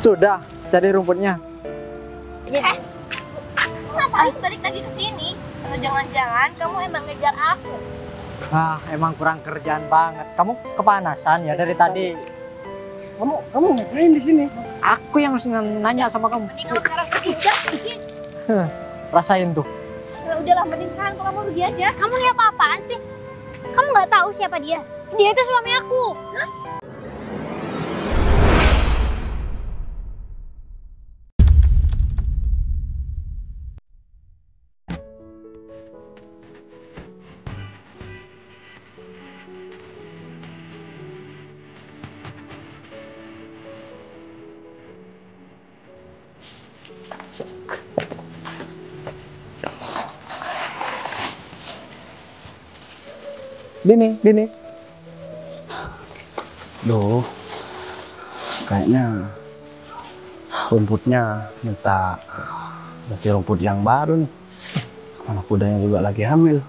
Sudah, cari rumputnya. Kamu ngapain balik lagi ke sini? Atau jangan-jangan kamu emang ngejar aku? Ah, emang kurang kerjaan banget. Kamu kepanasan ya dari tadi. Kamu ngapain di sini? Aku yang harus nanya sama kamu. Mending kamu sekarang pergi dikit. Rasain tuh. Ya udahlah, mending sekarang kamu pergi aja. Kamu nih apa-apaan sih? Kamu nggak tahu siapa dia? Dia itu suami aku. Hah? Bini. Duh, kayaknya rumputnya minta ganti rumput yang baru nih. Anak kudanya juga lagi hamil.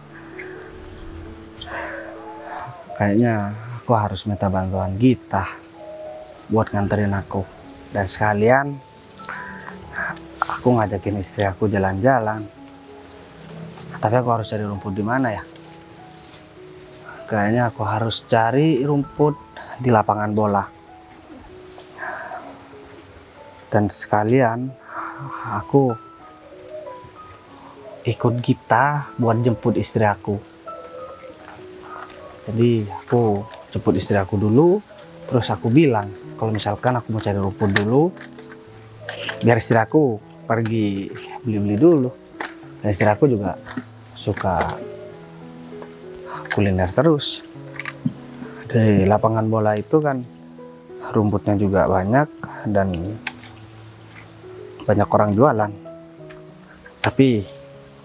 Kayaknya aku harus minta bantuan Gita buat nganterin aku. Dan sekalian aku ngajakin istri aku jalan-jalan. Tapi aku harus cari rumput di mana ya? Kayaknya aku harus cari rumput di lapangan bola. Dan sekalian aku ikut Gita buat jemput istri aku. Jadi aku jemput istri aku dulu, terus aku bilang kalau misalkan aku mau cari rumput dulu, biar istri aku pergi beli-beli dulu. Dan istri aku juga suka kuliner terus. Di lapangan bola itu kan rumputnya juga banyak dan banyak orang jualan. Tapi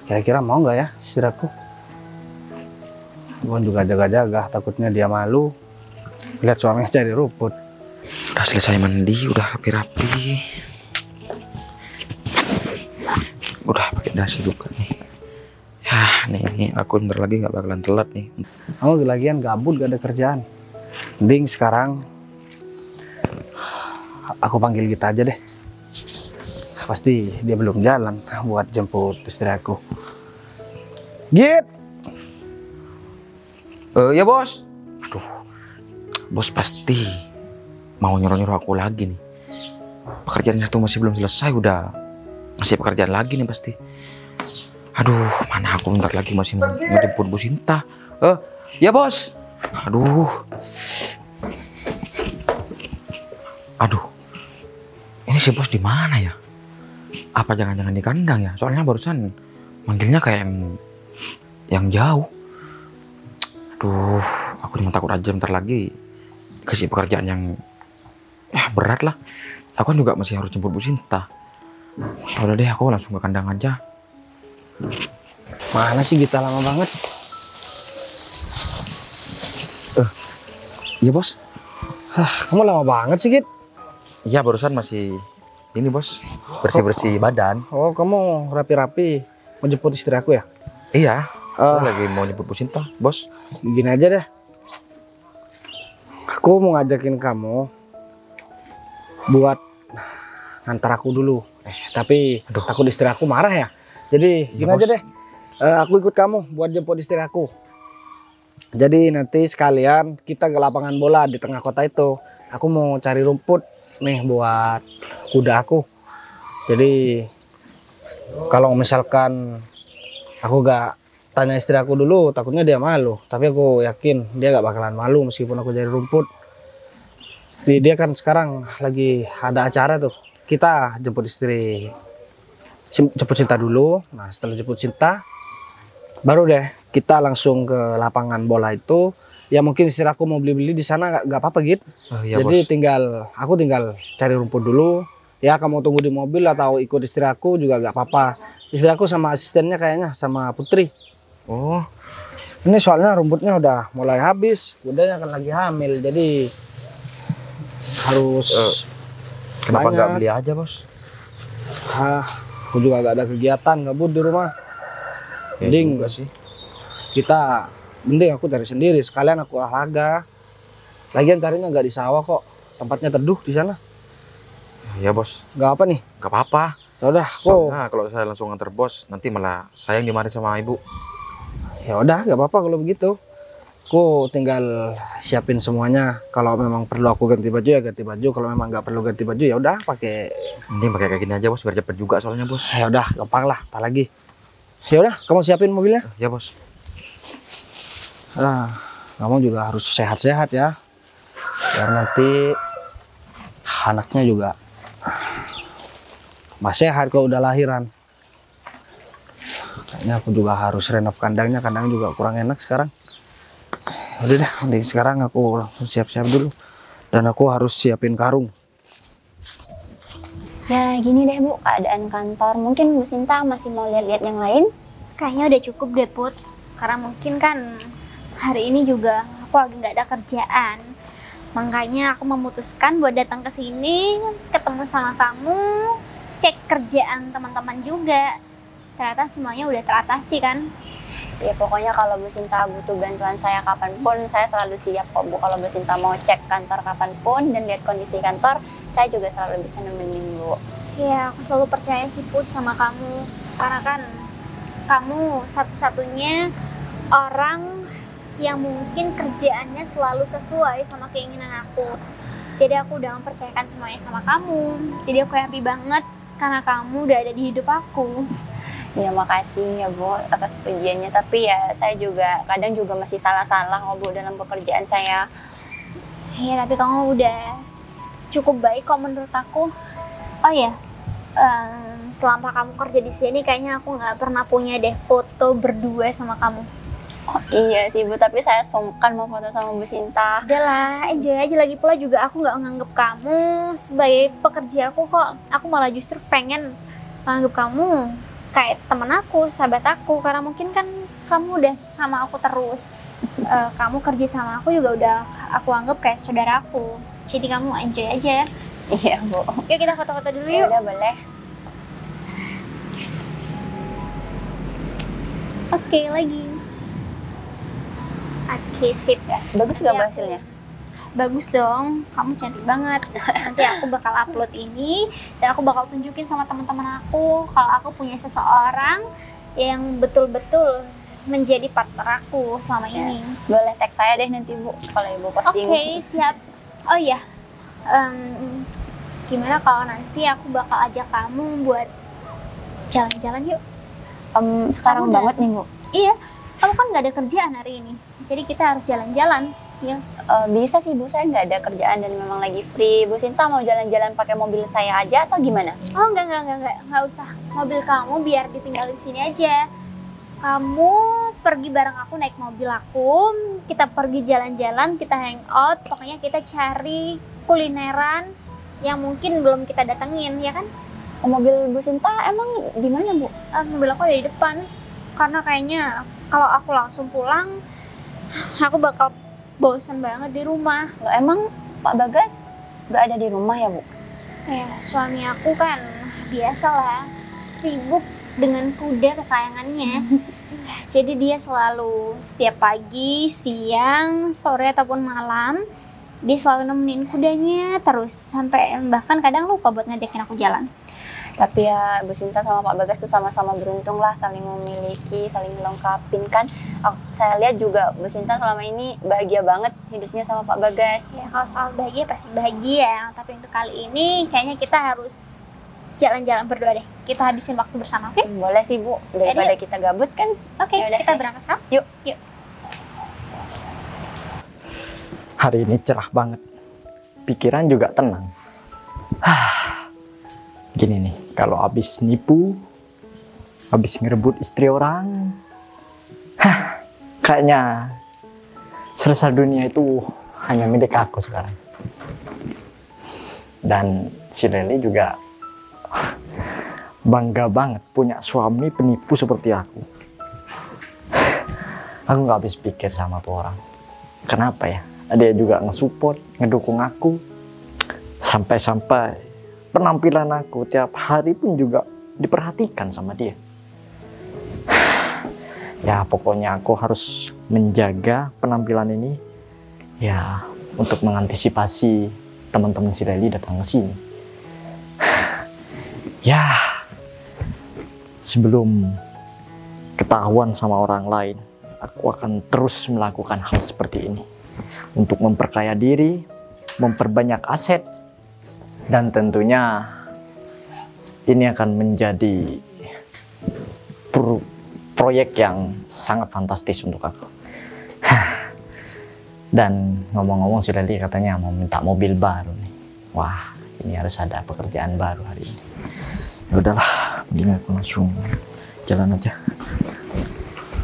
kira-kira mau nggak ya istri aku? Gue juga jaga-jaga, takutnya dia malu lihat suaminya cari rumput. Udah selesai mandi, udah rapi-rapi. Udah pakai dasi juga nih. Ya, nih aku bentar lagi nggak bakalan telat nih. Kamu lagian gabut gak ada kerjaan. Mending sekarang aku panggil Gita aja deh. Pasti dia belum jalan buat jemput istri aku. Git! Ya bos. Aduh, bos pasti mau nyuruh-nyuruh aku lagi nih. Pekerjaan itu masih belum selesai, udah ngasih pekerjaan lagi nih pasti. Aduh, mana aku bentar lagi masih mau ngejemput Bu Sinta. Ya bos. Aduh, ini si bos di mana ya? Apa jangan-jangan di kandang ya? Soalnya barusan manggilnya kayak yang jauh. Aduh, aku cuma takut aja bentar lagi kasih pekerjaan yang berat lah. Aku kan juga masih harus jemput Bu Sinta. Udah deh, aku langsung ke kandang aja. Mana sih Gita, lama banget. Iya bos. Kamu lama banget sih Git. Iya, barusan masih ini bos, bersih-bersih badan. Oh, kamu rapi-rapi mau jemput istri aku ya? Iya, saya lagi mau nyebut Bu Sinta, bos. Gini aja deh. Aku mau ngajakin kamu buat ngantar aku dulu. Tapi takut istri aku marah ya. Jadi gini aja deh. Aku ikut kamu buat jemput istri aku. Jadi nanti sekalian kita ke lapangan bola di tengah kota itu. Aku mau cari rumput nih buat kuda aku. Jadi kalau misalkan aku gak tanya istri aku dulu, takutnya dia malu. Tapi aku yakin dia gak bakalan malu meskipun aku cari rumput. Dia kan sekarang lagi ada acara tuh. Kita jemput Sinta dulu. Nah, setelah jemput Sinta, baru deh kita langsung ke lapangan bola itu. Ya mungkin istri aku mau beli-beli di sana nggak apa-apa gitu. Ya, jadi bos. aku tinggal cari rumput dulu. Ya kamu tunggu di mobil atau ikut istri aku juga nggak apa-apa. Istri aku sama asistennya kayaknya sama Putri. Oh, ini soalnya rumputnya udah mulai habis. Kudanya kan lagi hamil, jadi harus kenapa banyak. nggak beli aja bos? Aku juga gak ada kegiatan, gabut di rumah. Mending sih. Mending aku cari sendiri, sekalian aku olahraga. Lagian carinya nggak di sawah kok, tempatnya teduh di sana. Ya bos, Nggak apa nih? nggak apa-apa. Ya udah, aku Soalnya kalau saya langsung nganter bos, nanti malah saya yang dimarahin sama ibu. ya udah nggak apa-apa kalau begitu. Aku tinggal siapin semuanya. Kalau memang perlu aku ganti baju ya ganti baju. Kalau memang nggak perlu ganti baju ya udah pakai. Mending pakai kayak gini aja bos, biar cepet juga soalnya bos. Ya udah, gampang lah. Apalagi. Ya udah, kamu siapin mobilnya. Ya bos. Nah, kamu juga harus sehat-sehat ya. Biar nanti anaknya juga masih sehat kalau udah lahiran. Kayaknya aku juga harus renov kandangnya. Kandang juga kurang enak sekarang. Udah dah, mending sekarang aku langsung siap-siap dulu. Dan aku harus siapin karung. Ya gini deh Bu, keadaan kantor. Mungkin Bu Sinta masih mau lihat-lihat yang lain? Kayaknya udah cukup deh Put. Karena mungkin kan hari ini juga aku lagi nggak ada kerjaan. Makanya aku memutuskan buat datang ke sini, ketemu sama kamu, cek kerjaan teman-teman juga. Ternyata semuanya udah teratasi kan. Ya pokoknya kalau Bu Sinta butuh bantuan saya kapanpun, saya selalu siap kok Bu. Kalau Bu Sinta mau cek kantor kapanpun dan lihat kondisi kantor, saya juga selalu bisa nemenin Bu. Ya aku selalu percaya sih Put sama kamu. Karena kan kamu satu-satunya orang yang mungkin kerjaannya selalu sesuai sama keinginan aku. Jadi aku udah mempercayakan semuanya sama kamu. Jadi aku happy banget karena kamu udah ada di hidup aku. Ya makasih ya Bu atas pujiannya, tapi ya saya juga kadang juga masih salah-salah kok Bu dalam pekerjaan saya. Ya tapi kamu udah cukup baik kok menurut aku. Oh ya, selama kamu kerja di sini kayaknya aku nggak pernah punya deh foto berdua sama kamu. Oh iya sih Bu, tapi saya sungkan mau foto sama Bu Sinta. Udahlah, enjoy aja. Lagi pula juga aku nggak nganggep kamu sebagai pekerja aku kok. Aku malah justru pengen nganggep kamu kayak temen aku, sahabat aku. Karena mungkin kan kamu udah sama aku terus. Kamu kerja sama aku juga udah aku anggap kayak saudaraku. Jadi kamu enjoy aja ya. Iya Bu. Yuk kita foto-foto dulu Ya yuk. udah boleh. Oke, lagi. Oke, sip. Bagus gak Bu Ya. hasilnya? Bagus dong, kamu cantik banget. Nanti aku bakal upload ini dan aku bakal tunjukin sama teman-teman aku kalau aku punya seseorang yang betul-betul menjadi partner aku selama Ya. ini. Boleh tag saya deh nanti Bu kalau Ibu posting. Oke, siap. Oh iya, gimana kalau nanti aku bakal ajak kamu buat jalan-jalan yuk? Sekarang Kamu udah- banget nih Bu. Iya, kamu kan nggak ada kerjaan hari ini, jadi kita harus jalan-jalan. Ya, Bisa sih Bu, saya nggak ada kerjaan dan memang lagi free. Bu Sinta mau jalan-jalan pakai mobil saya aja atau gimana? oh nggak usah. Mobil kamu biar ditinggal di sini aja. Kamu pergi bareng aku naik mobil aku, kita pergi jalan-jalan, kita hangout, pokoknya kita cari kulineran yang mungkin belum kita datengin, ya kan? Mobil Bu Sinta emang di mana Bu? Mobil aku ada di depan, karena kayaknya kalau aku langsung pulang, aku bakal bosan banget di rumah. Loh, emang Pak Bagas nggak ada di rumah ya Bu? Suami aku kan biasalah sibuk dengan kuda kesayangannya. Jadi dia selalu setiap pagi, siang, sore ataupun malam dia selalu nemenin kudanya terus sampai bahkan kadang lupa buat ngajakin aku jalan. Tapi ya Bu Sinta sama Pak Bagas tuh sama-sama beruntung lah, saling memiliki, saling melengkapin kan. Saya lihat juga Bu Sinta selama ini bahagia banget hidupnya sama Pak Bagas. Ya kalau soal bahagia pasti bahagia, tapi untuk kali ini kayaknya kita harus jalan-jalan berdua deh. Kita habisin waktu bersama, oke? Boleh sih Bu, daripada kita gabut kan. Oke, Yaudah, kita ya. berangkat sekarang. Yuk. Hari ini cerah banget. Pikiran juga tenang. Gini nih, kalau habis nipu, habis ngerebut istri orang, kayaknya selesai dunia itu hanya milik aku sekarang. Dan si Leli juga bangga banget punya suami penipu seperti aku. Aku nggak habis pikir sama tuh orang. Kenapa ya? Dia juga nge-support, ngedukung aku. Sampai-sampai penampilan aku tiap hari pun juga diperhatikan sama dia. Ya pokoknya aku harus menjaga penampilan ini ya untuk mengantisipasi teman-teman si Leli datang ke sini. Ya, sebelum ketahuan sama orang lain, aku akan terus melakukan hal seperti ini untuk memperkaya diri, memperbanyak aset, dan tentunya ini akan menjadi proyek yang sangat fantastis untuk aku. Dan ngomong-ngomong si Leli katanya mau minta mobil baru nih. Wah, ini harus ada pekerjaan baru hari ini. Ya udahlah, mending aku langsung jalan aja.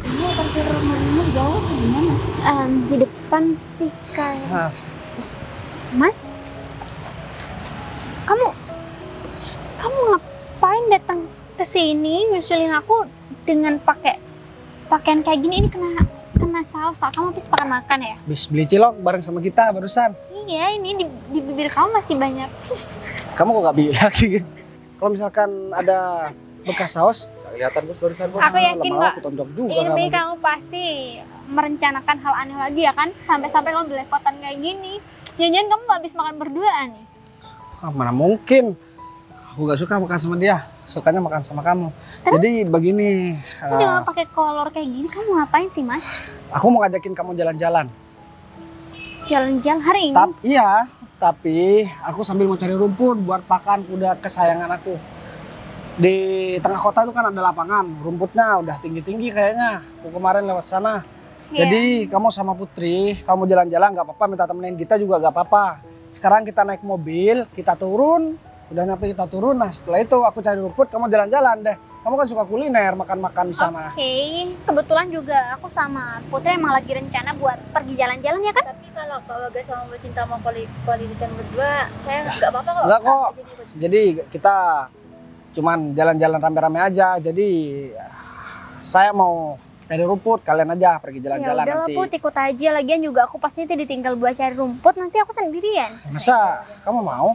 Ini parkir rumahnya jauh gimana? Di depan sih kayak. Mas, kamu ngapain datang ke sini nyusulin aku dengan pakai pakaian kayak gini? Ini kena saus. Kamu habis makan ya? Habis beli cilok bareng sama kita barusan. Iya, ini di bibir kamu masih banyak. Kamu kok gak bilang sih? Kalau misalkan ada bekas saus, kelihatan bos barusan bos. Aku yakin lama-lama kok. aku tonjok juga Ini kamu. kamu pasti merencanakan hal aneh lagi ya kan? Sampai-sampai kamu belepotan kayak gini. Jangan-jangan kamu habis makan berdua nih. Mana mungkin? Aku gak suka makan sama dia. Sukanya makan sama kamu. Terus? Jadi begini, Kamu jangan pakai kolor kayak gini. Kamu ngapain sih, Mas? aku mau ngajakin kamu jalan-jalan. Jalan-jalan hari ini? Iya, tapi aku sambil mau cari rumput buat pakan kuda kesayangan aku. Di tengah kota itu kan ada lapangan, rumputnya udah tinggi-tinggi kayaknya. Aku kemarin lewat sana. Iya. Jadi kamu sama Putri, kamu jalan-jalan nggak apa-apa, minta temenin kita juga nggak apa-apa. Sekarang kita naik mobil, kita turun, udah nyampe kita turun. Nah setelah itu aku cari rumput, kamu jalan-jalan deh. Kamu kan suka kuliner, makan-makan di sana. Oke, kebetulan juga aku sama Putri emang lagi rencana buat pergi jalan-jalan ya kan? Tapi kalau Pak Bagas sama Mbak Sinta mau kualitas berdua, saya nggak apa-apa kok. Enggak kok. Jadi kita cuman jalan-jalan rame-rame aja. Jadi saya mau cari rumput, kalian aja pergi Ya jalan-jalan udahlah nanti. Put, ikut aja. Lagian juga aku pasti nanti ditinggal buat cari rumput, nanti aku sendirian. Masa kamu mau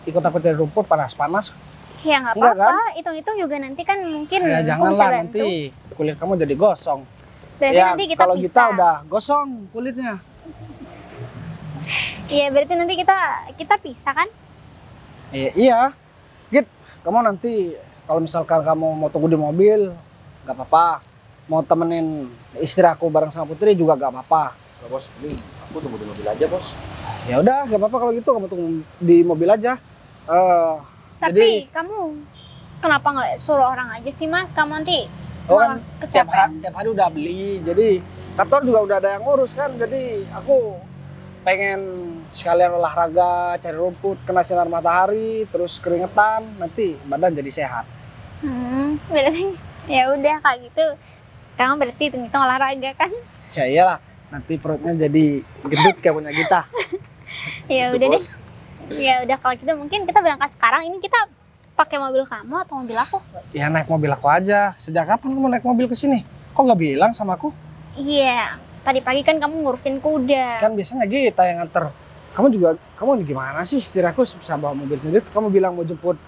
ikut aku cari rumput panas-panas? Ya nggak Enggak, apa-apa, hitung-hitung juga nanti kan mungkin Ya aku bisa janganlah bantu. nanti kulit kamu jadi gosong. Berarti Ya nanti kita kalau pisah. kita udah gosong kulitnya. Iya, berarti nanti kita pisah kan? Iya. Git, kamu nanti kalau misalkan kamu mau tunggu di mobil, nggak apa-apa. Mau temenin istri aku bareng sama Putri juga nggak apa-apa. Bos, ini aku tunggu di mobil aja bos. Ya udah, nggak apa-apa kalau gitu kamu tunggu di mobil aja. Tapi Jadi- kamu kenapa nggak suruh orang aja sih Mas? Kamu nanti Oh kan malah tiap kecapean. hari udah beli, jadi kantor juga udah ada yang ngurus kan. Jadi aku pengen sekalian olahraga, cari rumput, kena sinar matahari, terus keringetan, nanti badan jadi sehat. Berarti ya udah kayak gitu. Kamu berarti hitung-hitung olahraga kan? Ya iyalah, nanti perutnya jadi gendut kayak punya kita. Ya udah deh. Ya udah kalau gitu mungkin kita berangkat sekarang. Ini kita pakai mobil kamu atau mobil aku? Ya naik mobil aku aja. Sejak kapan kamu naik mobil ke sini? Kok nggak bilang sama aku? Iya. Tadi pagi kan kamu ngurusin kuda. Kan biasanya kita yang nganter. Kamu gimana sih? Istri aku bisa bawa mobil sendiri. Kamu bilang mau jemput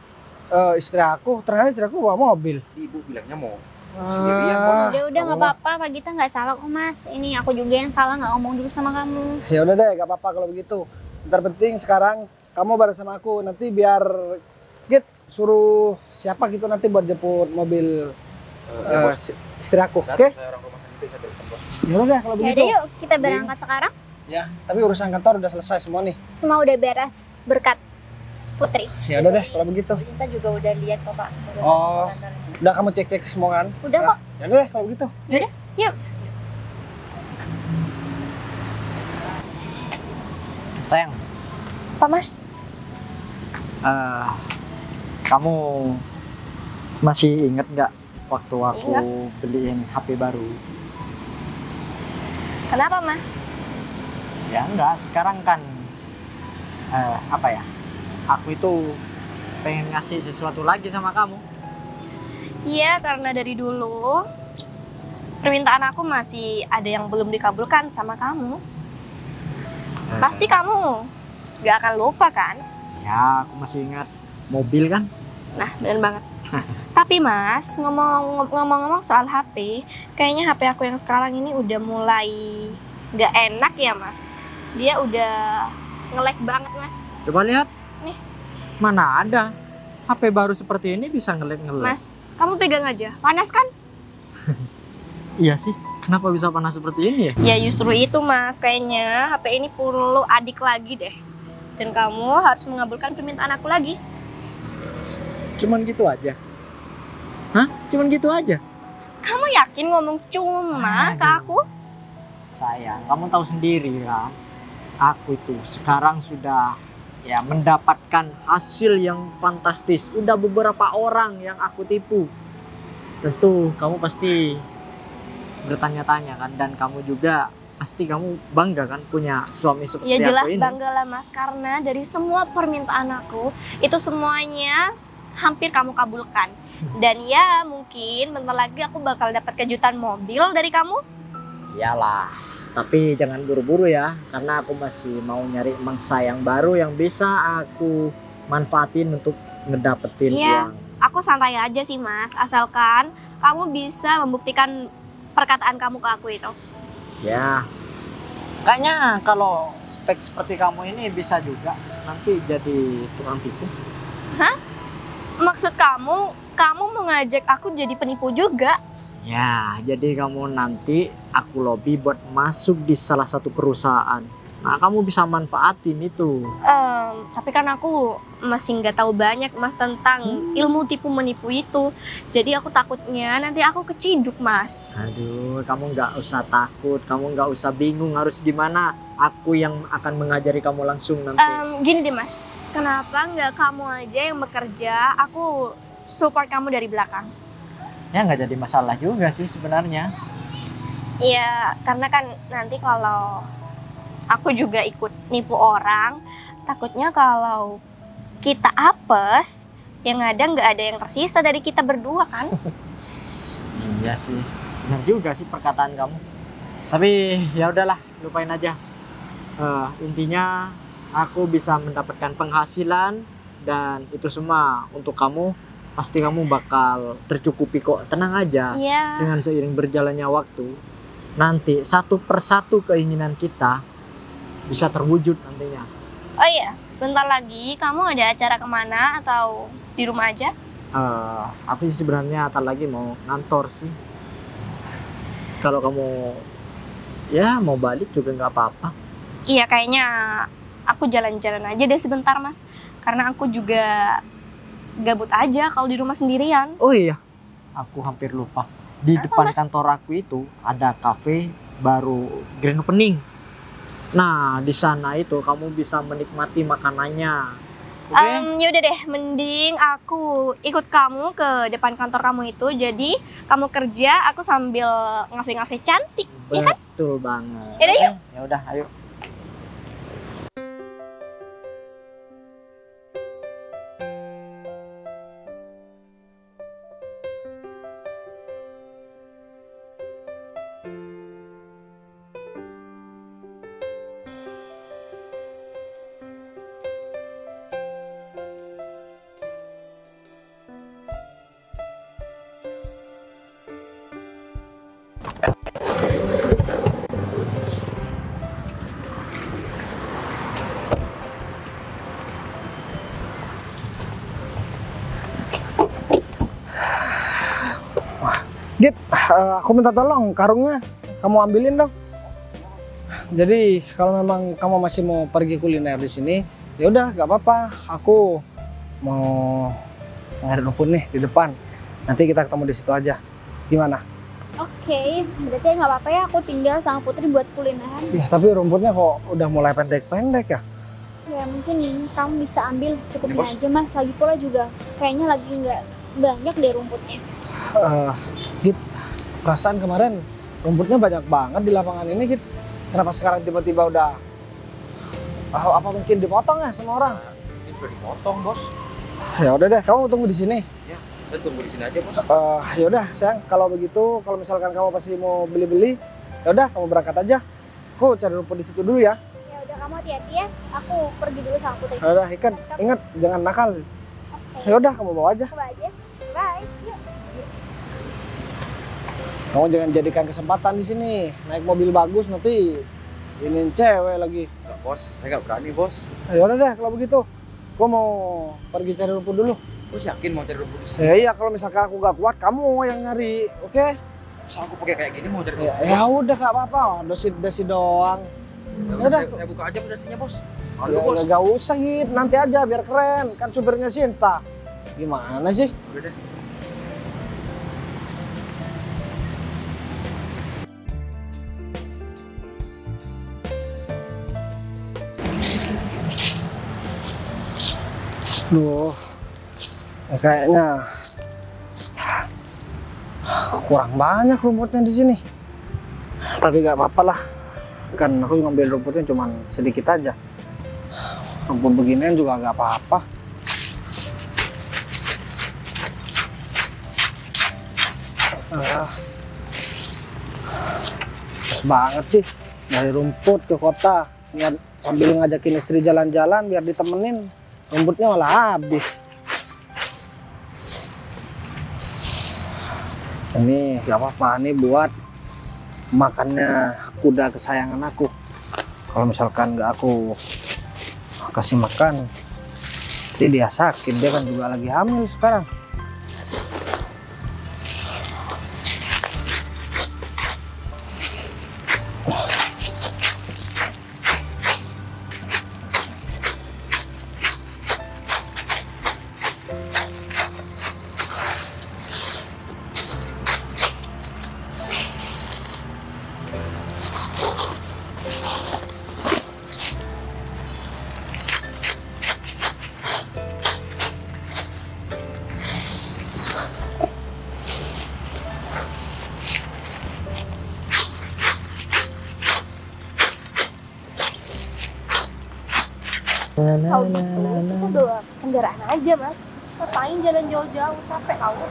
istri aku, ternyata istri aku bawa mobil. Ibu bilangnya mau sendirian bos. Udah nggak Allah. apa-apa. Pak Gita nggak salah kok Mas. Ini aku juga yang salah nggak ngomong dulu sama kamu. Ya udah deh, gak apa-apa kalau begitu. Ntar penting sekarang kamu bareng sama aku. Nanti biar Git suruh siapa gitu nanti buat jemput mobil Ya bos. istri aku. Oke? Saya orang rumah nanti saya telepon bos. Ya udah deh kalau Ya begitu. udah yuk kita berangkat sekarang. Ya, tapi urusan kantor udah selesai semua nih. Semua udah beres berkat Putri. Ya udah deh kalau begitu. Mbak Sinta juga udah lihat kok Pak. Udah Oh. masuk kantornya. Udah kamu cek-cek semua kan? Udah Ya. kok. Ya udah deh kalau begitu. Yuk. Sayang, Pak Mas. kamu masih inget nggak waktu aku beliin HP baru? Kenapa Mas? Ya enggak, sekarang kan apa ya? Aku itu pengen ngasih sesuatu lagi sama kamu. Iya, karena dari dulu permintaan aku masih ada yang belum dikabulkan sama kamu. Pasti kamu gak akan lupa kan? Ya, aku masih ingat mobil kan? Nah, bener banget. Tapi Mas, ngomong-ngomong soal HP, kayaknya HP aku yang sekarang ini udah mulai gak enak ya Mas. Dia udah nge-lag banget Mas. Coba lihat. Nih. Mana ada? HP baru seperti ini bisa ngelek-ngelek. Mas, kamu pegang aja. Panas kan? Iya sih, kenapa bisa panas seperti ini ya? Ya justru itu Mas, kayaknya HP ini perlu adik lagi deh. Dan kamu harus mengabulkan permintaan aku lagi. Cuman gitu aja? Hah? Cuman gitu aja? Kamu yakin ngomong cuma ke aku? Sayang, kamu tahu sendiri kan, aku itu sekarang sudah ya mendapatkan hasil yang fantastis. Udah beberapa orang yang aku tipu. Tentu kamu pasti bertanya-tanya kan, dan kamu juga pasti kamu bangga kan punya suami seperti Ya jelas aku ini. bangga lah Mas, karena dari semua permintaan aku itu semuanya hampir kamu kabulkan. Dan ya mungkin bentar lagi aku bakal dapat kejutan mobil dari kamu. Iyalah, tapi jangan buru-buru ya, karena aku masih mau nyari mangsa yang baru yang bisa aku manfaatin untuk ngedapetin Iya. uang. Aku santai aja sih Mas, asalkan kamu bisa membuktikan perkataan kamu ke aku itu. Ya, kayaknya kalau spek seperti kamu ini bisa juga nanti jadi tukang tipu. Maksud kamu mau ngajak aku jadi penipu juga? Ya, jadi kamu nanti aku lobby buat masuk di salah satu perusahaan. Nah, kamu bisa manfaatin itu. Tapi kan aku masih nggak tahu banyak Mas tentang ilmu tipu menipu itu. Jadi aku takutnya nanti aku keciduk Mas. Aduh, kamu nggak usah takut, kamu nggak usah bingung harus gimana. Aku yang akan mengajari kamu langsung nanti. Gini deh Mas, kenapa nggak kamu aja yang bekerja? Aku support kamu dari belakang. Ya nggak jadi masalah juga sih sebenarnya. Iya, karena kan nanti kalau aku juga ikut nipu orang, takutnya kalau kita apes, yang ada nggak ada yang tersisa dari kita berdua kan? Iya sih, benar juga sih perkataan kamu. Tapi ya udahlah, lupain aja. Intinya aku bisa mendapatkan penghasilan dan itu semua untuk kamu. Pasti kamu bakal tercukupi kok, tenang aja. Iya. Dengan seiring berjalannya waktu, nanti satu persatu keinginan kita bisa terwujud nantinya. Oh iya, bentar lagi kamu ada acara kemana atau di rumah aja? Aku sih sebenarnya ntar lagi mau ngantor sih. Kalau kamu ya mau balik juga nggak apa-apa. Iya, kayaknya aku jalan-jalan aja deh sebentar Mas. Karena aku juga gabut aja kalau di rumah sendirian. Oh iya, aku hampir lupa. Di Apa, depan Mas? kantor aku itu ada cafe baru grand opening. Nah, di sana itu kamu bisa menikmati makanannya. Oke? Yaudah deh, mending aku ikut kamu ke depan kantor kamu itu. Jadi kamu kerja, aku sambil ngafe-ngafe cantik. Iya kan? Betul banget. Yaudah, yuk. Ya udah, ayo. Git, aku minta tolong karungnya kamu ambilin dong. Jadi kalau memang kamu masih mau pergi kuliner di sini, ya udah nggak apa-apa. Aku mau nyari rumput nih di depan. Nanti kita ketemu di situ aja. Gimana? Oke, berarti nggak apa-apa ya aku tinggal sama Putri buat kulineran. Ya, tapi rumputnya kok udah mulai pendek-pendek ya. Ya mungkin kamu bisa ambil secukupnya aja Mas. Lagi pula juga kayaknya lagi nggak banyak deh rumputnya. Git, perasaan kemarin rumputnya banyak banget di lapangan ini, Git. Kenapa sekarang tiba-tiba udah apa mungkin dipotong ya sama orang? Ini udah dipotong, Bos. Ya udah deh, kamu tunggu di sini. Ya, saya tunggu di sini aja, Bos. Ya udah, sayang, kalau begitu, kalau misalkan kamu pasti mau beli-beli, ya udah kamu berangkat aja. Aku cari rumput di situ dulu ya. Ya udah kamu hati-hati ya. Aku pergi dulu sama Putri. Ya udah, ingat jangan nakal. Oke. Ya udah, kamu bawa aja. Coba aja. Bye. Yuk. Kamu jangan jadikan kesempatan di sini. Naik mobil bagus nanti ini cewek lagi. Bos, saya nggak berani, Bos. Ya udah deh kalau begitu. Gua mau pergi cari rumput dulu. Bos yakin mau cari rumput di sini? Iya, kalau misalkan aku gak kuat, kamu yang nyari, oke? Masa aku pakai kayak gini mau cari rumput? Ya udah gak apa-apa, besi doang. Ya udah. saya buka aja pedasinya bos. Ya, Bos. gak usah Hit, nanti aja biar keren. Kan supirnya Sinta. Gimana sih? Udah deh. Duh, kayaknya kurang banyak rumputnya di sini. Tapi gak apa-apa lah, kan aku ngambil rumputnya cuma sedikit aja. Rumput beginian juga gak apa-apa. Pas banget sih dari rumput ke kota, sambil ngajakin istri jalan-jalan biar ditemenin. Rumputnya malah habis. Ini gak apa-apa, ini buat makannya kuda kesayangan aku. Kalau misalkan gak aku kasih makan, nanti dia sakit. Dia kan juga lagi hamil sekarang. Kalau gitu, kita bawa kendaraan aja, Mas. Ngapain jalan jauh-jauh, capek tau.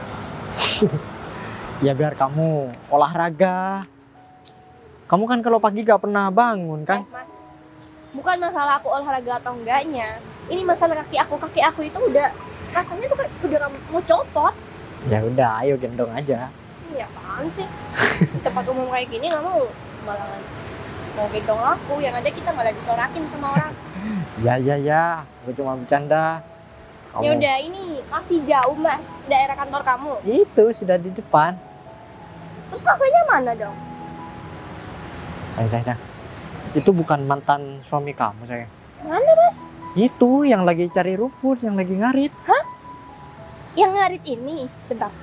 Ya biar kamu olahraga. Kamu kan kalau pagi gak pernah bangun kan? Mas, bukan masalah aku olahraga atau enggaknya. Ini masalah kaki aku itu udah rasanya tuh kayak udah mau copot. Ya udah, ayo gendong aja. Ya apaan sih? Di tempat umum kayak gini nggak malah mau gendong aku, yang ada kita malah disorakin sama orang. Ya, aku cuma bercanda. Ya udah, ini masih jauh Mas, daerah kantor kamu. Itu sudah di depan. Terus akunya mana dong? Sayang. Itu bukan mantan suami kamu, sayang. Mana Mas? Itu yang lagi cari rumput, yang lagi ngarit. Yang ngarit ini, bentar.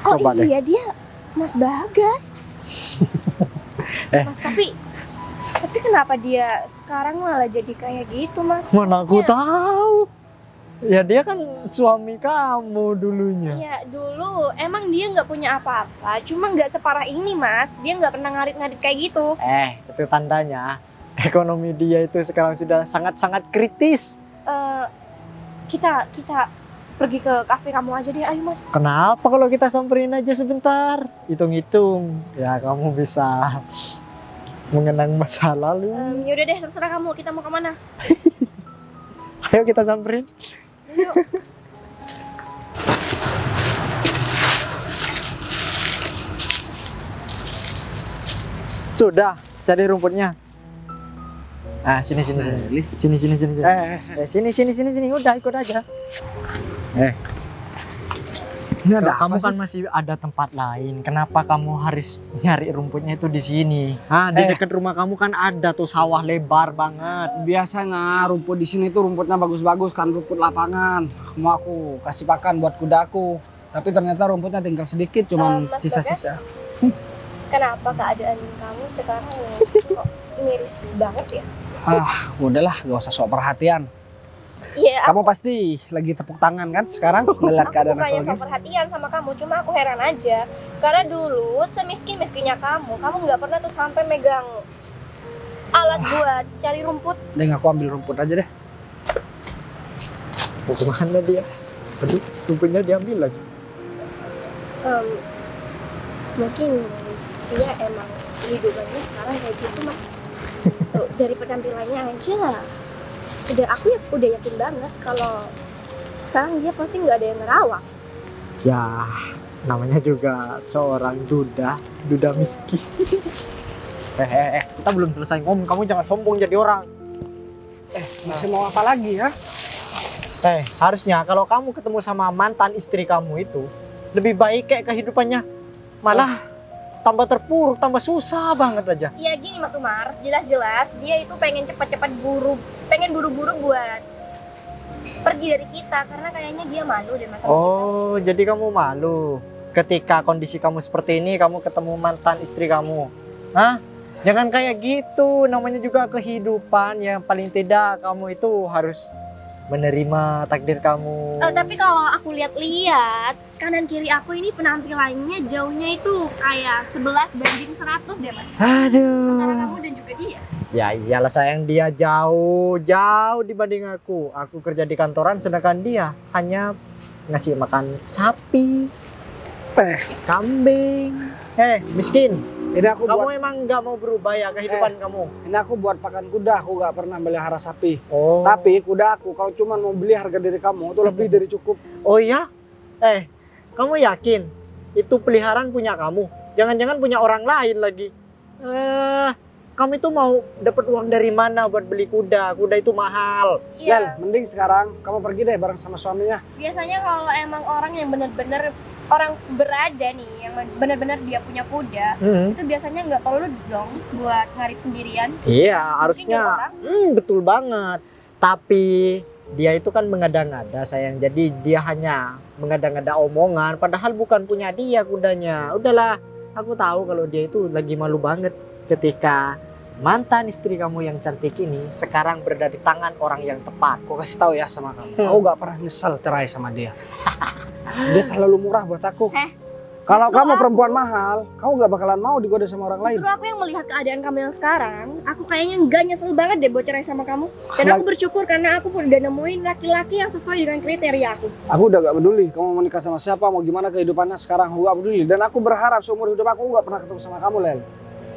Oh Coba iya dia Mas Bagas. Mas tapi kenapa dia sekarang malah jadi kayak gitu Mas? Mana aku tahu. Ya dia kan suami kamu dulunya. Iya dulu emang dia nggak punya apa-apa, cuma nggak separah ini Mas. Dia nggak pernah ngarit-ngarit kayak gitu. Itu tandanya ekonomi dia itu sekarang sudah sangat-sangat kritis. Kita pergi ke kafe kamu aja deh, ayo Mas. Kenapa kalau kita samperin aja sebentar? Hitung-hitung. Ya kamu bisa mengenang masa lalu. Yaudah deh, terserah kamu. Kita mau kemana? Ayo kita samperin. Yuk. Sudah, cari rumputnya. Nah, sini. Sini. Sini. Udah ikut aja. Ini ada Kamu apa kan masih ada tempat lain. Kenapa kamu harus nyari rumputnya itu di sini? Di dekat rumah kamu kan ada tuh sawah lebar banget. Biasanya rumput di sini tuh rumputnya bagus-bagus kan, rumput lapangan. Mau aku kasih pakan buat kudaku. Tapi ternyata rumputnya tinggal sedikit, cuman Mas sisa-sisa. Kenapa keadaan kamu sekarang kok miris banget ya? Udahlah, gak usah sok perhatian. Iya, Kamu pasti lagi tepuk tangan kan sekarang ngeliat aku keadaan aku bukannya lagi. sok perhatian sama kamu, cuma aku heran aja. Karena dulu semiskin-miskinnya kamu nggak pernah tuh sampai megang alat buat cari rumput. Deh, aku ambil rumput aja deh. Mau kemana dia? Aduh, rumputnya diambil lagi. Mungkin dia emang hidupannya sekarang kayak gitu Mas. Tuh, dari penampilannya aja udah yakin banget kalau sekarang dia pasti nggak ada yang ngerawat. Ya, namanya juga seorang duda miskin. Kita belum selesai ngomong. Kamu jangan sombong jadi orang. Masih mau apa lagi ya? Harusnya kalau kamu ketemu sama mantan istri kamu itu lebih baik kayak kehidupannya, malah tambah terpuruk, tambah susah banget aja. Ya gini Mas Umar, jelas-jelas dia itu pengen cepat-cepat pengen buru-buru buat pergi dari kita karena kayaknya dia malu deh Mas. Oh, jadi kamu malu ketika kondisi kamu seperti ini, kamu ketemu mantan istri kamu. Hah? Jangan kayak gitu, namanya juga kehidupan. Yang paling tidak kamu itu harus menerima takdir kamu. Tapi kalau aku lihat-lihat kanan kiri aku ini penampilannya jauhnya itu kayak 11:100 deh Mas. Aduh. Antara kamu dan juga dia. Ya iyalah sayang, dia jauh dibanding aku. Aku kerja di kantoran sedangkan dia hanya ngasih makan sapi, kambing. Miskin. Ini aku Kamu buat, emang nggak mau berubah ya kehidupan kamu? ini aku buat pakan kuda, aku nggak pernah melihara sapi. Oh. Tapi kuda aku kalau cuma mau beli harga diri kamu itu lebih dari cukup. Oh iya? Kamu yakin itu peliharaan punya kamu? Jangan-jangan punya orang lain lagi? Kamu itu mau dapat uang dari mana buat beli kuda? Kuda itu mahal. Lel, mending sekarang kamu pergi deh bareng sama suaminya. Biasanya kalau emang orang yang benar-benar orang berada nih, yang benar-benar dia punya kuda, itu biasanya nggak perlu dong buat ngarit sendirian. Iya, Mungkin harusnya. ya, orang. Betul banget. Tapi dia itu kan mengada-ngada sayang. Jadi dia hanya mengada-ngada omongan. Padahal bukan punya dia kudanya. Udahlah, aku tahu kalau dia itu lagi malu banget ketika mantan istri kamu yang cantik ini sekarang berada di tangan orang yang tepat. Aku kasih tahu ya sama kamu. Aku nggak pernah nyesel cerai sama dia. Dia terlalu murah buat aku. Kalau Justru kamu aku- perempuan mahal, kamu nggak bakalan mau digoda sama orang lain. Justru aku yang melihat keadaan kamu yang sekarang, aku kayaknya nggak nyesel banget deh buat cerai sama kamu. Dan aku bersyukur karena aku udah nemuin laki-laki yang sesuai dengan kriteria aku. Aku udah gak peduli kamu mau nikah sama siapa, mau gimana kehidupannya sekarang, aku gak peduli. Dan aku berharap seumur hidup aku gak pernah ketemu sama kamu, Lel.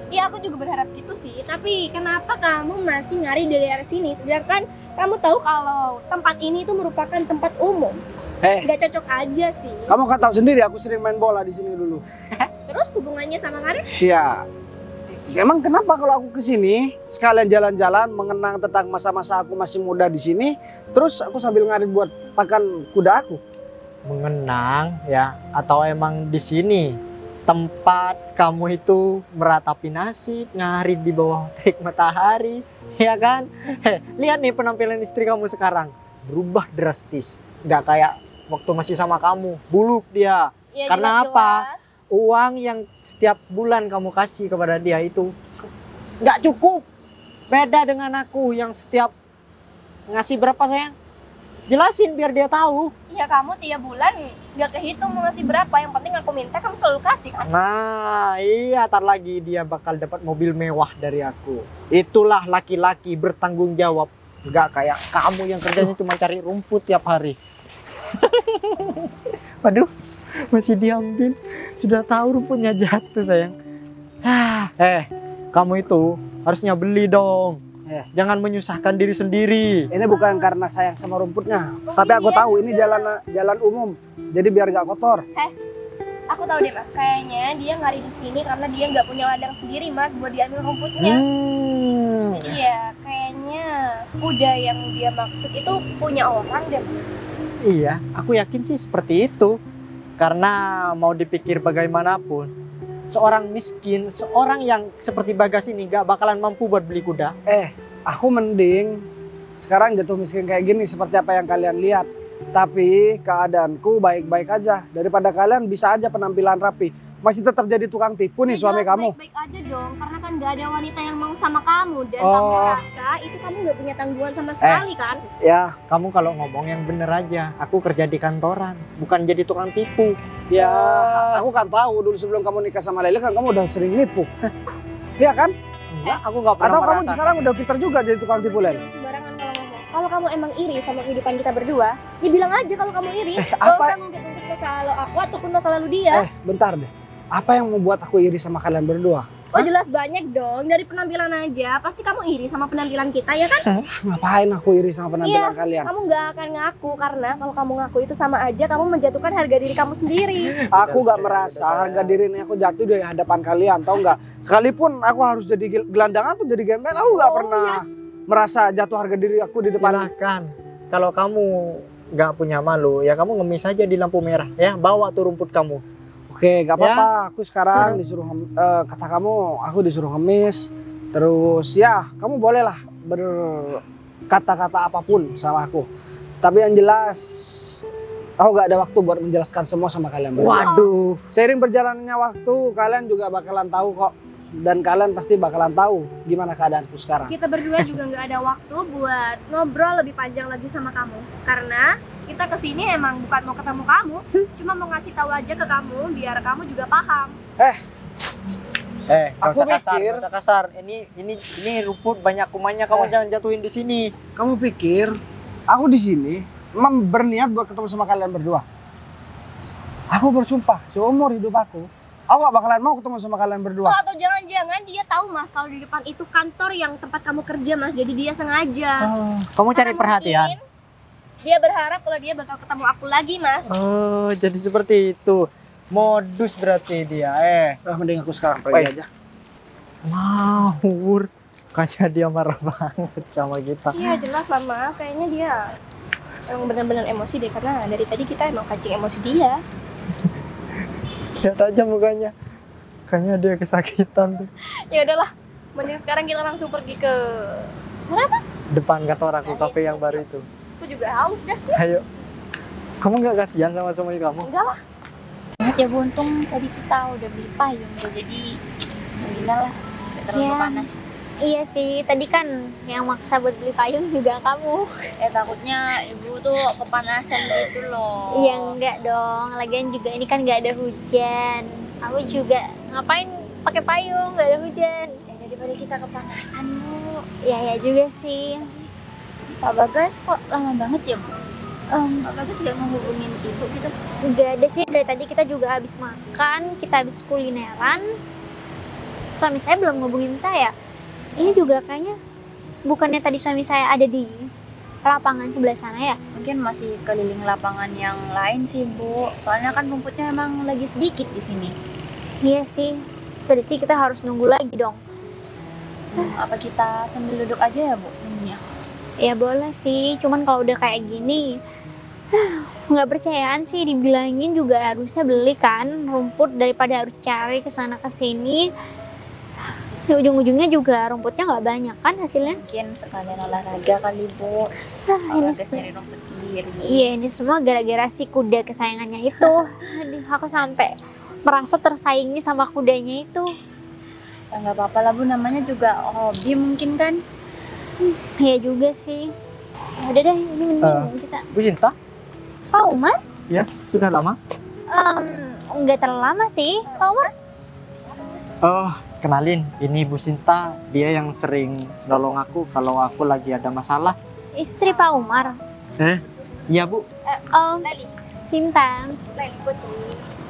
Iya aku juga berharap gitu sih, tapi kenapa kamu masih nyari dari arah sini? Sedangkan kamu tahu kalau tempat ini itu merupakan tempat umum. Nggak cocok aja sih. Kamu kan tahu sendiri aku sering main bola di sini dulu. Terus hubungannya sama karir? Iya. Emang kenapa kalau aku kesini sekalian jalan-jalan mengenang tentang masa-masa aku masih muda di sini, terus aku sambil ngarit buat pakan kuda aku. Mengenang ya, atau emang di sini tempat kamu itu meratapi nasib, ngarit di bawah terik matahari, ya kan? Lihat nih penampilan istri kamu sekarang, berubah drastis. Nggak kayak waktu masih sama kamu, buluk dia. Ya, Karena jelas-jelas. Uang yang setiap bulan kamu kasih kepada dia itu nggak cukup. Beda dengan aku yang setiap ngasih berapa sayang? Jelasin biar dia tahu. Iya kamu tiap bulan nggak kehitung mau ngasih berapa, yang penting aku minta kamu selalu kasih kan? Nah, iya, tar lagi dia bakal dapat mobil mewah dari aku. Itulah laki-laki bertanggung jawab. Nggak kayak kamu yang kerjanya cuma cari rumput tiap hari. Waduh, masih diambil. Sudah tahu rumputnya jatuh sayang. Kamu itu harusnya beli dong. Jangan menyusahkan diri sendiri. Ini bukan karena sayang sama rumputnya, tapi aku tahu ini jalan umum, jadi biar gak kotor. Aku tahu deh mas, kayaknya dia ngarit di sini karena dia nggak punya ladang sendiri mas buat diambil rumputnya. Jadi ya kayaknya kuda yang dia maksud itu punya orang deh mas. Iya, aku yakin sih seperti itu. Karena mau dipikir bagaimanapun, seorang miskin, seorang yang seperti Bagas ini gak bakalan mampu buat beli kuda. Aku mending sekarang jatuh miskin kayak gini seperti apa yang kalian lihat. Tapi keadaanku baik-baik aja. Daripada kalian bisa aja penampilan rapi, masih tetap jadi tukang tipu nih suami kamu. Baik-baik aja dong, karena kan nggak ada wanita yang mau sama kamu dan Oh. kamu rasa itu kamu nggak punya tanggungan sama sekali kan? Ya, Kamu kalau ngomong yang bener aja, aku kerja di kantoran, bukan jadi tukang tipu. ya aku kan tahu dulu sebelum kamu nikah sama Lele kan kamu udah sering nipu. Iya kan? Enggak, aku gak pernah Atau kamu merasakan. sekarang udah pintar juga jadi tukang tipu, Lele? Jangan sembarangan kalau ngomong. Kalau kamu emang iri sama kehidupan kita berdua, ya bilang aja kalau kamu iri. Gak apa- usah ngungkit-ngungkit masa lalu aku ataupun masa lalu dia. Bentar deh. Apa yang membuat aku iri sama kalian berdua? Oh jelas banyak dong, dari penampilan aja pasti kamu iri sama penampilan kita ya kan? Ngapain aku iri sama penampilan kalian? Kamu nggak akan ngaku karena kalau kamu ngaku itu sama aja kamu menjatuhkan harga diri kamu sendiri. Aku gak merasa harga diri ini aku jatuh di hadapan kalian, tau nggak? Sekalipun aku harus jadi gelandangan tuh jadi gembel, aku gak pernah merasa jatuh harga diri aku di depan. Silahkan, kalau kamu nggak punya malu, ya kamu ngemis aja di lampu merah ya. Bawa tuh rumput kamu. Oke, gak apa-apa. Aku sekarang disuruh kata kamu, aku disuruh ngemis. Terus ya, kamu bolehlah berkata-kata apapun sama aku. Tapi yang jelas, aku gak ada waktu buat menjelaskan semua sama kalian berdua. Waduh. Seiring berjalannya waktu, kalian juga bakalan tahu kok. Dan kalian pasti bakalan tahu gimana keadaanku sekarang. Kita berdua juga nggak ada waktu buat ngobrol lebih panjang lagi sama kamu. Karena kita kesini emang bukan mau ketemu kamu, cuma mau ngasih tahu aja ke kamu biar kamu juga paham. Gak Aku usah kasar, pikir- gak usah kasar. Ini rumput banyak kumannya, kamu jangan jatuhin di sini. Kamu pikir aku di sini berniat buat ketemu sama kalian berdua? Aku bersumpah seumur hidup aku gak bakalan mau ketemu sama kalian berdua. Oh, atau jangan-jangan dia tahu mas kalau di depan itu kantor yang tempat kamu kerja mas, jadi dia sengaja. Kamu cari Karena perhatian. mungkin dia berharap kalau dia bakal ketemu aku lagi mas. Oh, jadi seperti itu. Modus berarti dia. Mending aku sekarang pergi Baik. aja. Ngawur. Kayaknya dia marah banget sama kita. Iya jelas lah mas, kayaknya dia emang benar-benar emosi deh karena dari tadi kita emang kancing emosi dia. Lihat aja mukanya. Kayaknya dia kesakitan tuh. Ya udahlah, mending sekarang kita langsung pergi ke mana mas? Depan kantor aku, kafe yang baru itu. Aku juga haus dah. Ayo. Kamu nggak kasihan sama suami kamu? Enggak lah. Ya Bu, untung tadi kita udah beli payung tuh, jadi mendingan lah, gak terlalu Ya. panas. Iya sih, tadi kan yang maksa buat beli payung juga kamu. Takutnya ibu tuh kepanasan gitu loh. Iya enggak dong, lagian juga ini kan nggak ada hujan. Aku juga ngapain pakai payung, nggak ada hujan. Ya, daripada kita kepanasan Bu. Ya ya juga sih. Pak Bagas kok lama banget ya Bu? Pak Bagas gak menghubungin ibu gitu? Nggak ada sih, dari tadi kita juga habis makan, kita habis kulineran. Suami saya belum ngubungin saya. Ini juga kayaknya bukannya tadi suami saya ada di lapangan sebelah sana ya? Mungkin masih keliling lapangan yang lain sih Bu. Soalnya kan rumputnya emang lagi sedikit di sini. Iya sih, berarti kita harus nunggu lagi dong. Apa kita sambil duduk aja ya Bu? Nunggunya? Ya boleh sih, cuman kalau udah kayak gini nggak percayaan sih, dibilangin juga harusnya beli kan rumput daripada harus cari kesana kesini. Di ujung-ujungnya juga rumputnya nggak banyak kan hasilnya. Mungkin sekalian olahraga kali Bu. Ini Pak Bagas nyari rumput sendiri. iya, ini semua gara-gara si kuda kesayangannya itu. Aduh, aku sampai merasa tersaingi sama kudanya itu. Ya nggak apa-apa lah Bu, namanya juga hobi mungkin kan. Iya juga sih. Ya udah deh, ini mending kita. Bu Cinta? Pak Umar? Ya, sudah lama. Nggak terlalu lama sih, Pak Umar. Oh, kenalin, ini Bu Sinta. Dia yang sering nolong aku kalau aku lagi ada masalah. Istri Pak Umar. Iya Bu. Oh, Sinta.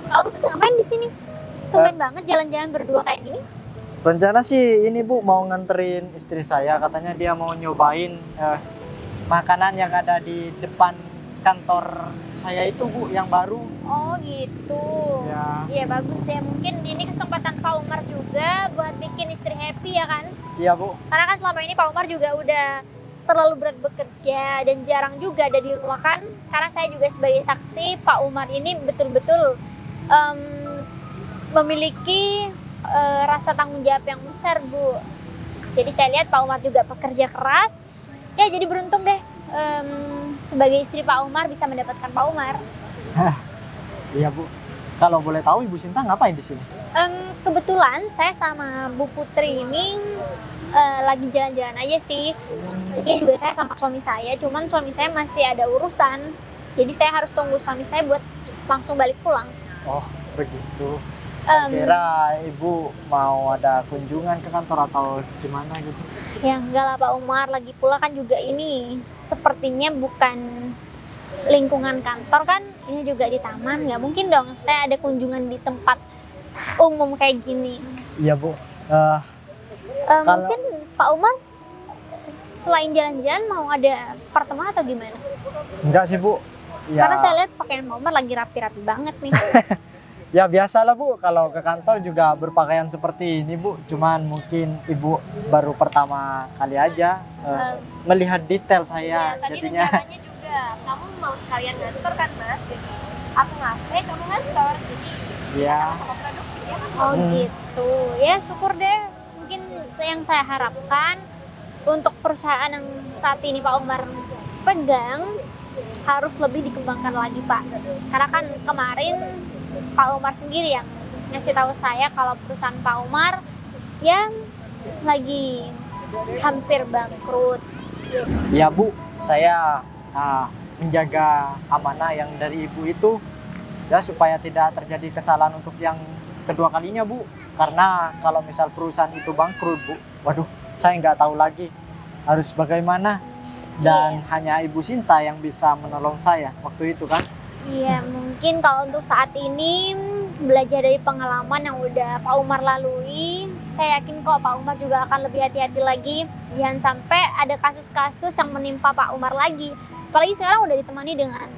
Oh, ngapain di sini? Tumben banget jalan-jalan berdua kayak gini. Rencana sih ini Bu mau nganterin istri saya. Katanya dia mau nyobain makanan yang ada di depan kantor saya itu Bu, yang baru. Oh gitu. Ya. Iya bagus deh. Mungkin ini kesempatan Pak Umar juga buat bikin istri happy ya kan? Iya Bu. Karena kan selama ini Pak Umar juga udah terlalu berat bekerja dan jarang juga ada di rumah kan. Karena saya juga sebagai saksi Pak Umar ini betul-betul memiliki rasa tanggung jawab yang besar Bu. Jadi saya lihat Pak Umar juga pekerja keras. Ya jadi beruntung deh sebagai istri Pak Umar bisa mendapatkan Pak Umar. Iya Bu. Kalau boleh tahu Ibu Sinta ngapain di sini? Kebetulan saya sama Bu Putri ini lagi jalan-jalan aja sih. Ini juga saya sama suami saya, cuman suami saya masih ada urusan. Jadi saya harus tunggu suami saya buat langsung balik pulang. Oh, begitu. Kira Ibu mau ada kunjungan ke kantor atau gimana gitu? Ya enggak lah Pak Umar, lagi pula kan juga ini sepertinya bukan lingkungan kantor kan, ini juga di taman, nggak mungkin dong saya ada kunjungan di tempat umum kayak gini. Iya Bu. Mungkin Pak Umar selain jalan-jalan mau ada pertemuan atau gimana? Enggak sih Bu. Ya, Karena saya lihat pakaian Pak Umar lagi rapi-rapi banget nih. ya biasalah Bu, kalau ke kantor juga berpakaian seperti ini Bu. Cuman mungkin Ibu baru pertama kali aja melihat detail saya, Tadi jadinya. rencananya juga ya kamu mau sekalian ngantor kan Mas? Jadi aku ngafe, kamu ngantor. Jadi Iya. sama-sama produktif ya kan? Oh gitu. Ya syukur deh. Mungkin yang saya harapkan untuk perusahaan yang saat ini Pak Umar pegang harus lebih dikembangkan lagi Pak. Karena kan kemarin Pak Umar sendiri yang ngasih tahu saya kalau perusahaan Pak Umar yang lagi hampir bangkrut. Ya Bu, saya menjaga amanah yang dari Ibu itu ya supaya tidak terjadi kesalahan untuk yang kedua kalinya Bu. Karena kalau misal perusahaan itu bangkrut Bu, waduh saya nggak tahu lagi harus bagaimana. Dan hanya Ibu Sinta yang bisa menolong saya waktu itu kan. Iya, mungkin kalau untuk saat ini belajar dari pengalaman yang udah Pak Umar lalui, saya yakin kok Pak Umar juga akan lebih hati-hati lagi. Jangan sampai ada kasus-kasus yang menimpa Pak Umar lagi. Apalagi sekarang udah ditemani dengan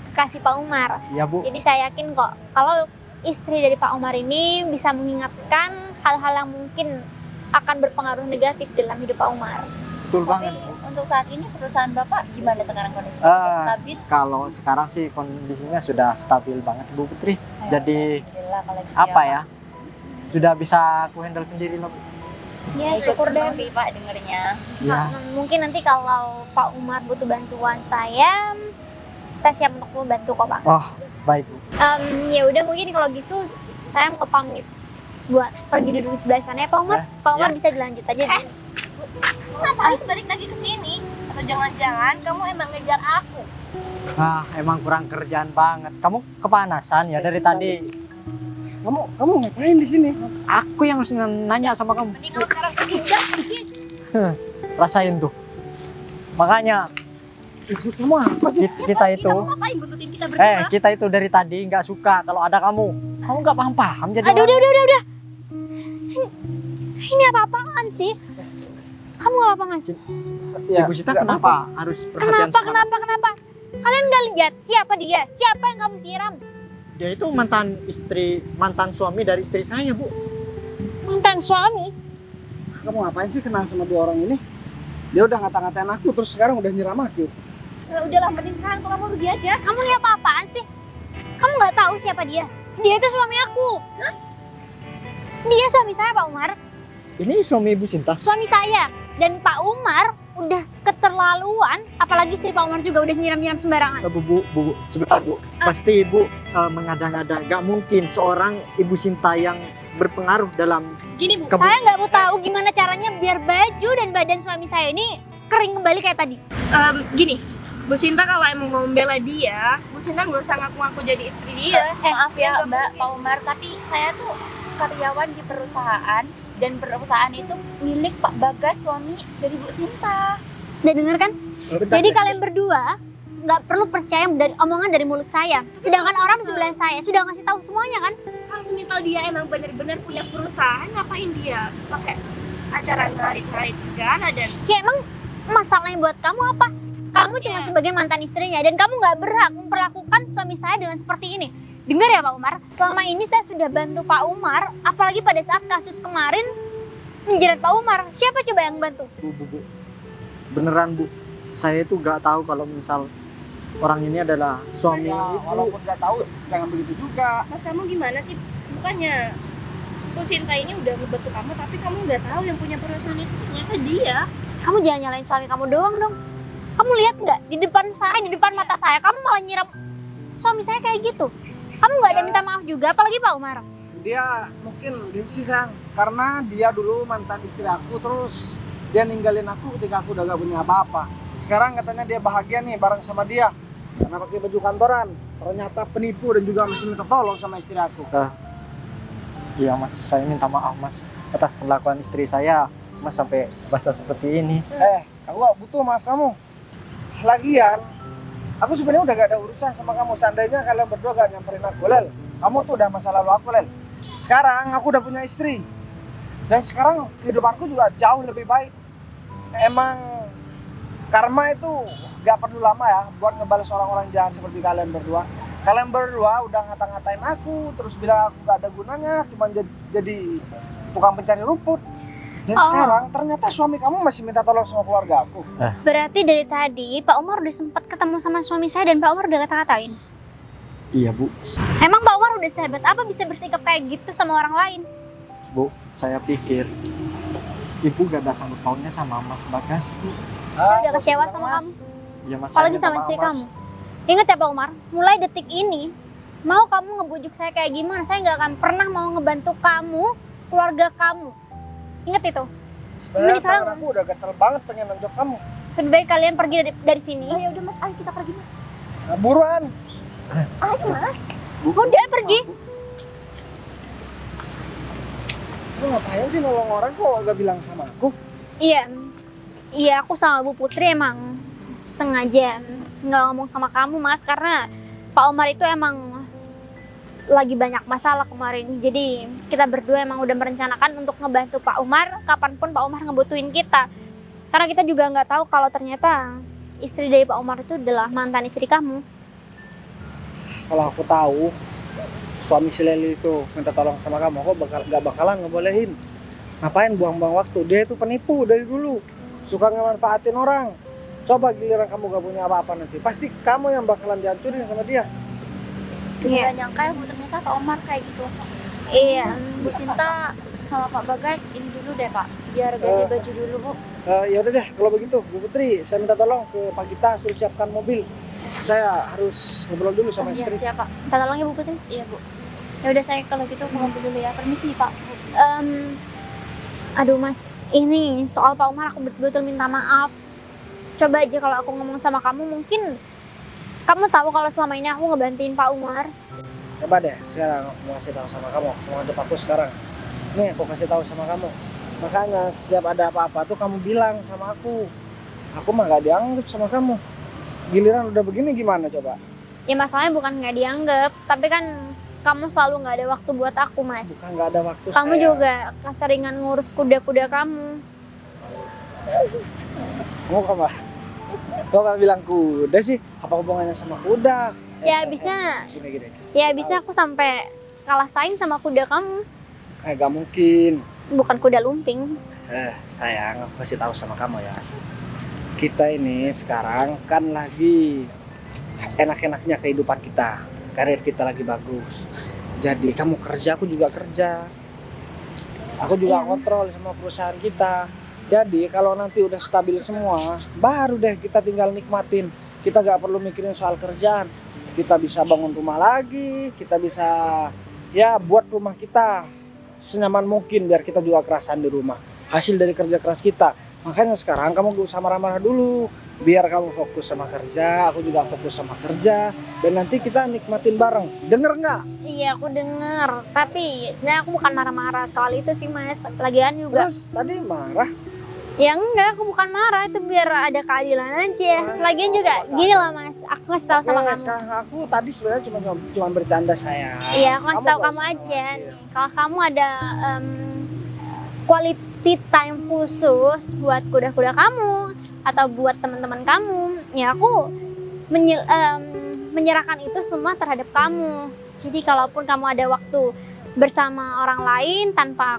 kekasih Pak Umar. Iya Bu. Jadi saya yakin kok kalau istri dari Pak Umar ini bisa mengingatkan hal-hal yang mungkin akan berpengaruh negatif dalam hidup Pak Umar. Betul Tapi banget Bu. untuk saat ini perusahaan Bapak gimana sekarang kondisinya? Ah. Stabil? Kalau sekarang sih kondisinya sudah stabil banget Bu Putri. Jadi Alhamdulillah kalau gitu apa Pak. ya? Sudah bisa aku handle sendiri loh Bu. Ya Ikut syukur senang deh. sih Pak dengernya. Ya. Mungkin nanti kalau Pak Umar butuh bantuan saya siap untuk membantu kok Pak. Oh, baik Bu. Ya udah mungkin kalau gitu saya mau pamit buat pergi duduk di sebelah sana ya Pak Umar. Pak Umar bisa dilanjut aja dulu. Ngapain balik lagi ke sini? Atau jangan-jangan kamu emang ngejar aku? Emang kurang kerjaan banget. Kamu kepanasan ya dari tadi. Kamu ngapain di sini? Aku yang harus nanya sama kamu. Mending kamu sekarang pergi enggak? Rasain tuh. Makanya Maksud kamu apa sih? kita itu, Kamu ngapain buntutin kita berdua? kita itu dari tadi nggak suka kalau ada kamu. Kamu nggak paham-paham jadi Aduh, orang. udah. Ini apa-apaan sih? Kamu gak apa-apa sih? Ya, Ibu Sita nggak kenapa harus perhatian sama Kenapa? Kalian gak lihat siapa dia? Siapa yang kamu siram? dia? Itu mantan suami dari istri saya Bu. Mantan suami? Kamu ngapain sih kenal sama dua orang ini? Dia udah ngata-ngatain aku, terus sekarang udah nyiram aku. Ya udahlah, mending sekarang kamu pergi aja. Kamu ini apa-apaan sih? Kamu gak tahu siapa dia? Dia itu suami aku. Dia suami saya Pak Umar. Ini suami Ibu Sinta. Suami saya. Dan Pak Umar udah keterlaluan. Apalagi istri Pak Umar juga udah nyiram-nyiram sembarangan. Bu, sebentar Bu. Pasti Ibu mengada-ngada. Gak mungkin seorang Ibu Sinta yang berpengaruh dalam Gini Bu, Saya nggak mau tahu gimana caranya biar baju dan badan suami saya ini kering kembali kayak tadi. gini, Bu Sinta kalau emang mau membela dia, Bu Sinta nggak usah ngaku-ngaku jadi istri dia. Maaf ya Mbak Pak Umar, tapi saya tuh karyawan di perusahaan dan perusahaan itu milik Pak Bagas, suami dari Bu Sinta. Udah denger kan? Jadi kalian berdua nggak perlu percaya dari omongan dari mulut saya. Sedangkan orang sebelah saya sudah ngasih tahu semuanya kan? Kalau semisal dia emang benar-benar punya perusahaan, ngapain dia pakai acara ngarit-ngarit segala dan Ya emang masalahnya buat kamu apa? Kamu cuma sebagai mantan istrinya dan kamu nggak berhak memperlakukan suami saya dengan seperti ini. Dengar ya Pak Umar, selama ini saya sudah bantu Pak Umar, apalagi pada saat kasus kemarin menjerat Pak Umar. Siapa coba yang bantu? Bu. Beneran Bu. Saya itu gak tahu kalau misal orang ini adalah suami Ya, Ibu. walaupun nggak tahu, jangan begitu juga. Mas kamu gimana sih? Bukannya Bu Sinta ini udah ngebantu kamu, tapi kamu nggak tahu yang punya perusahaan itu ternyata dia. Kamu jangan nyalain suami kamu doang dong. Kamu lihat nggak di depan saya, di depan mata saya, kamu malah nyiram suami saya kayak gitu. Kamu nggak ada minta maaf juga, apalagi Pak Umar. Dia mungkin gengsi sayang, karena dia dulu mantan istri aku, terus dia ninggalin aku ketika aku udah gak punya apa-apa. Sekarang katanya dia bahagia nih bareng sama dia karena pakai baju kantoran. Ternyata penipu dan juga masih minta tolong sama istri aku. Iya Mas, saya minta maaf Mas atas perlakuan istri saya. Mas sampai basah seperti ini. Aku gak butuh maaf kamu. Lagian, aku sebenarnya udah gak ada urusan sama kamu. Seandainya kalian berdua gak nyamperin aku, Lel. Kamu tuh udah masa lalu aku, Lel. Sekarang aku udah punya istri. Dan sekarang kehidupanku juga jauh lebih baik. Emang karma itu gak perlu lama ya buat ngebales orang-orang jahat seperti kalian berdua. Kalian berdua udah ngata-ngatain aku, terus bilang aku gak ada gunanya, cuma jadi tukang pencari rumput. Dan Oh. sekarang ternyata suami kamu masih minta tolong sama keluarga aku. Berarti dari tadi Pak Umar udah sempat ketemu sama suami saya dan Pak Umar udah kata-katain. Iya Bu, Emang Pak Umar udah sehebat apa bisa bersikap kayak gitu sama orang lain? Bu, saya pikir Ibu gak ada sanggup pautnya sama Mas Bagas, Bu. Saya udah nggak kecewa usah sama Mas. kamu. Ya, Mas, Apalagi saya sama minta istri maaf, kamu. Mas. Ingat ya Pak Umar, mulai detik ini mau kamu ngebujuk saya kayak gimana, saya nggak akan pernah mau ngebantu kamu, keluarga kamu. Ingat itu. Sebenarnya Ini sekarang- tangan aku udah gatel banget pengen nonjok kamu. Lebih baik kalian pergi dari sini. Oh ya udah Mas, ayo kita pergi Mas. Nah, buruan. Ayo Mas. Bu, Udah pergi. Bu. Lu ngapain sih nolong orang kok gak bilang sama aku? Iya aku sama Bu Putri emang sengaja nggak ngomong sama kamu Mas karena Pak Umar itu emang lagi banyak masalah kemarin. Jadi kita berdua emang udah merencanakan untuk ngebantu Pak Umar kapanpun Pak Umar ngebutuhin kita. Karena kita juga nggak tahu kalau ternyata istri dari Pak Umar itu adalah mantan istri kamu. Kalau aku tahu suami si Leli itu minta tolong sama kamu, aku gak bakalan ngebolehin. Ngapain buang-buang waktu? Dia itu penipu dari dulu, suka ngemanfaatin orang. Coba giliran kamu gak punya apa-apa nanti, pasti kamu yang bakalan dihancurin sama dia. Kita Iya. gak nyangka ya Bu, ternyata Pak Omar kayak gitu. Iya. Bu Sinta sama Pak Bagas ini dulu deh Pak, biar ganti baju dulu Bu. Ya udah deh, kalau begitu Bu Putri, saya minta tolong ke Pak Gita suruh siapkan mobil. Saya harus ngobrol dulu sama Iya istri. siap Pak. Minta tolong ya Bu Putri. Iya Bu. Ya udah saya kalau gitu ke mobil dulu ya. Permisi Pak. Bu. Aduh Mas, ini soal Pak Umar aku betul-betul minta maaf. Coba aja kalau aku ngomong sama kamu, mungkin kamu tahu kalau selama ini aku ngebantuin Pak Umar. Coba deh, sekarang aku mau kasih tahu sama kamu, mau ngadep aku sekarang. Nih aku kasih tahu sama kamu. Makanya setiap ada apa-apa tuh kamu bilang sama aku. Aku mah gak dianggap sama kamu. Giliran udah begini gimana coba? Ya masalahnya bukan nggak dianggap, tapi kan kamu selalu nggak ada waktu buat aku Mas. Bukan gak ada waktu. Kamu sayang. juga keseringan ngurus kuda-kuda kamu. Kamu kalau bilang kuda sih, apa hubungannya sama kuda? Ya bisa, Gini. ya bisa aku sampai kalah saing sama kuda kamu. Gak mungkin. Bukan kuda lumping. Sayang, aku kasih tahu sama kamu ya. Kita ini sekarang kan lagi enak-enaknya kehidupan kita. Karir kita lagi bagus. Jadi kamu kerja, aku juga kerja. Aku juga Iya. kontrol sama perusahaan kita. Jadi kalau nanti udah stabil semua, baru deh kita tinggal nikmatin. Kita gak perlu mikirin soal kerjaan. Kita bisa bangun rumah lagi, kita bisa ya buat rumah kita senyaman mungkin biar kita juga kerasan di rumah. Hasil dari kerja keras kita. Makanya sekarang kamu gak usah marah-marah dulu. Biar kamu fokus sama kerja, aku juga fokus sama kerja. Dan nanti kita nikmatin bareng. Denger nggak? Iya aku denger, tapi sebenarnya aku bukan marah-marah soal itu sih Mas. Lagian juga. Terus tadi marah. Ya enggak, aku bukan marah, itu biar ada keadilan aja. Lagian juga gini loh Mas, aku ngasih tahu sama Oke, kamu. sekarang aku tadi sebenarnya cuma bercanda sayang. Iya, aku ngasih tahu nggak kamu usah aja khawatir. nih. Kalau kamu ada quality time khusus buat kuda-kuda kamu atau buat teman-teman kamu, ya aku menyerahkan itu semua terhadap kamu. Jadi kalaupun kamu ada waktu bersama orang lain tanpa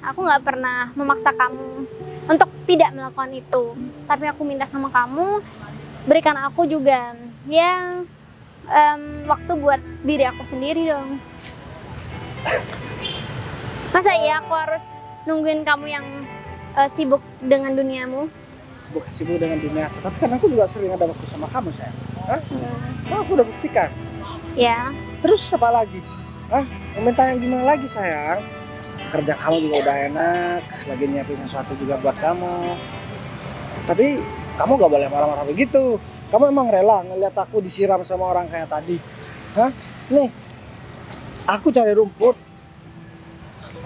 aku nggak pernah memaksa kamu untuk tidak melakukan itu. Tapi aku minta sama kamu, berikan aku juga ya waktu buat diri aku sendiri dong. Masa iya aku harus nungguin kamu yang sibuk dengan duniamu? Bukan sibuk dengan dunia aku, tapi kan aku juga sering ada waktu sama kamu sayang. Hah? Oh, aku udah buktikan. Ya, Terus apa lagi? Hah? Mau minta yang gimana lagi sayang? Kerja kamu juga udah enak, lagi nyiapin sesuatu juga buat kamu. Tapi kamu gak boleh marah-marah begitu. Kamu emang rela ngeliat aku disiram sama orang kayak tadi? Hah? Nih, aku cari rumput.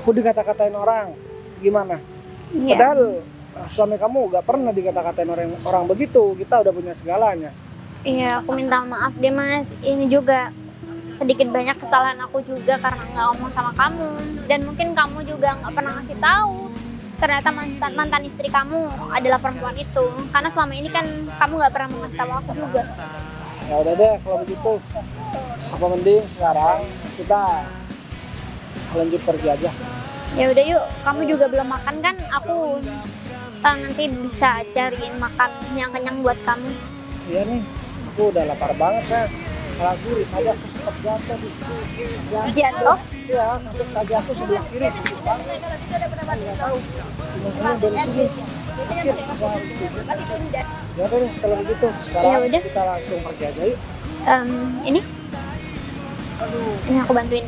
Aku dikata-katain orang. Gimana? iya. Padahal suami kamu gak pernah dikata-katain orang begitu. Kita udah punya segalanya. Iya, aku minta maaf deh Mas. Ini juga sedikit banyak kesalahan aku juga karena nggak ngomong sama kamu. Dan mungkin kamu juga nggak pernah ngasih tahu ternyata mantan istri kamu adalah perempuan itu. Karena selama ini kan kamu nggak pernah mengasih tahu aku juga. Ya udah deh kalau begitu. Apa mending sekarang kita lanjut pergi aja. Ya udah yuk, kamu juga belum makan kan? Aku nanti bisa cariin makan yang kenyang buat kamu. Iya nih, aku udah lapar banget kan. Kalau aku aja aku sempat jatuh di Jatuh? Iya, sampai kaki aku sebelah kiri sakit banget. Nggak tahu. Gimana dari sini? Sakit. Ya udah deh, kalau begitu sekarang Ya udah. kita langsung pergi aja yuk. Ini? Ini aku bantuin.